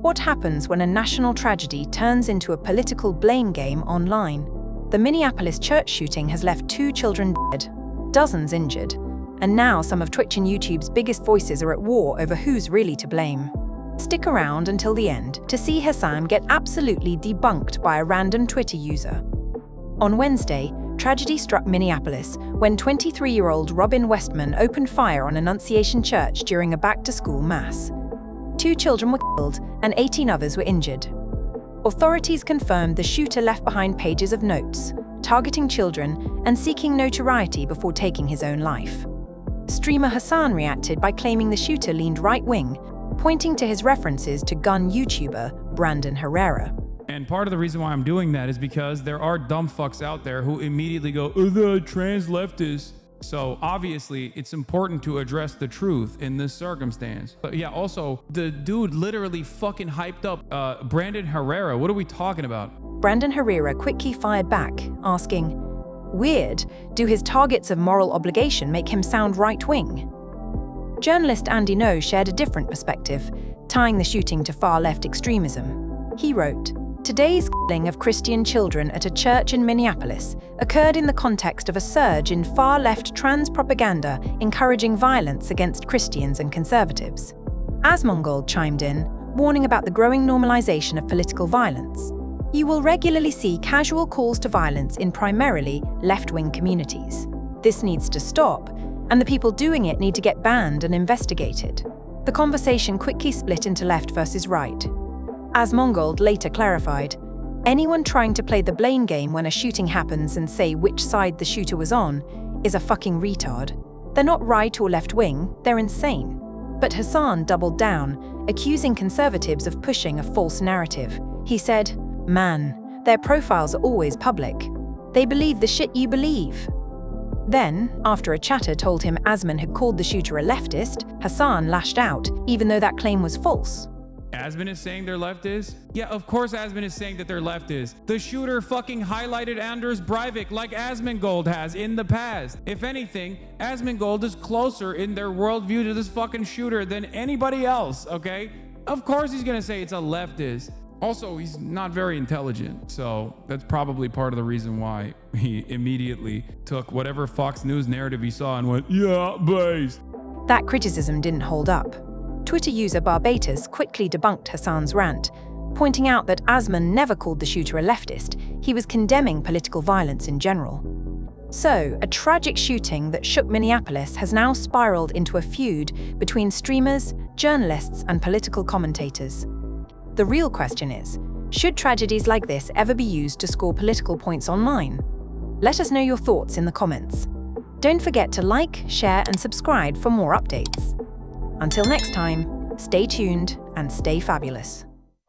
What happens when a national tragedy turns into a political blame game online? The Minneapolis church shooting has left 2 children dead, dozens injured, and now some of Twitch and YouTube's biggest voices are at war over who's really to blame. Stick around until the end to see Hasan get absolutely debunked by a random Twitter user. On Wednesday, tragedy struck Minneapolis when 23-year-old Robin Westman opened fire on Annunciation Church during a back-to-school mass. 2 children were killed and 18 others were injured. Authorities confirmed the shooter left behind pages of notes, targeting children and seeking notoriety before taking his own life. Streamer Hasan reacted by claiming the shooter leaned right-wing, pointing to his references to gun YouTuber Brandon Herrera. And part of the reason why I'm doing that is because there are dumb fucks out there who immediately go, oh, the trans leftist. So obviously it's important to address the truth in this circumstance. But yeah, also the dude literally fucking hyped up Brandon Herrera. What are we talking about? Brandon Herrera quickly fired back, asking, "Weird, do his targets of moral obligation make him sound right-wing?" Journalist Andy No shared a different perspective, tying the shooting to far-left extremism. He wrote, "Today's killing of Christian children at a church in Minneapolis occurred in the context of a surge in far-left trans propaganda encouraging violence against Christians and conservatives." Asmongold chimed in, warning about the growing normalization of political violence. "You will regularly see casual calls to violence in primarily left-wing communities. This needs to stop, and the people doing it need to get banned and investigated." The conversation quickly split into left versus right. Asmongold later clarified, "Anyone trying to play the blame game when a shooting happens and say which side the shooter was on is a fucking retard. They're not right or left-wing, they're insane." But Hasan doubled down, accusing conservatives of pushing a false narrative. He said, "Man, their profiles are always public. They believe the shit you believe." Then, after a chatter told him Asman had called the shooter a leftist, Hasan lashed out, even though that claim was false. Asman is saying they're leftist? Yeah, of course Asman is saying that they're leftist. The shooter fucking highlighted Anders Breivik like Asmongold has in the past. If anything, Asmongold is closer in their worldview to this fucking shooter than anybody else, okay? Of course he's gonna say it's a leftist. Also, he's not very intelligent, so that's probably part of the reason why he immediately took whatever Fox News narrative he saw and went, yeah, based. That criticism didn't hold up. Twitter user Barbatus quickly debunked Hasan's rant, pointing out that Asman never called the shooter a leftist, he was condemning political violence in general. So, a tragic shooting that shook Minneapolis has now spiraled into a feud between streamers, journalists, and political commentators. The real question is, should tragedies like this ever be used to score political points online? Let us know your thoughts in the comments. Don't forget to like, share, and subscribe for more updates. Until next time, stay tuned and stay fabulous.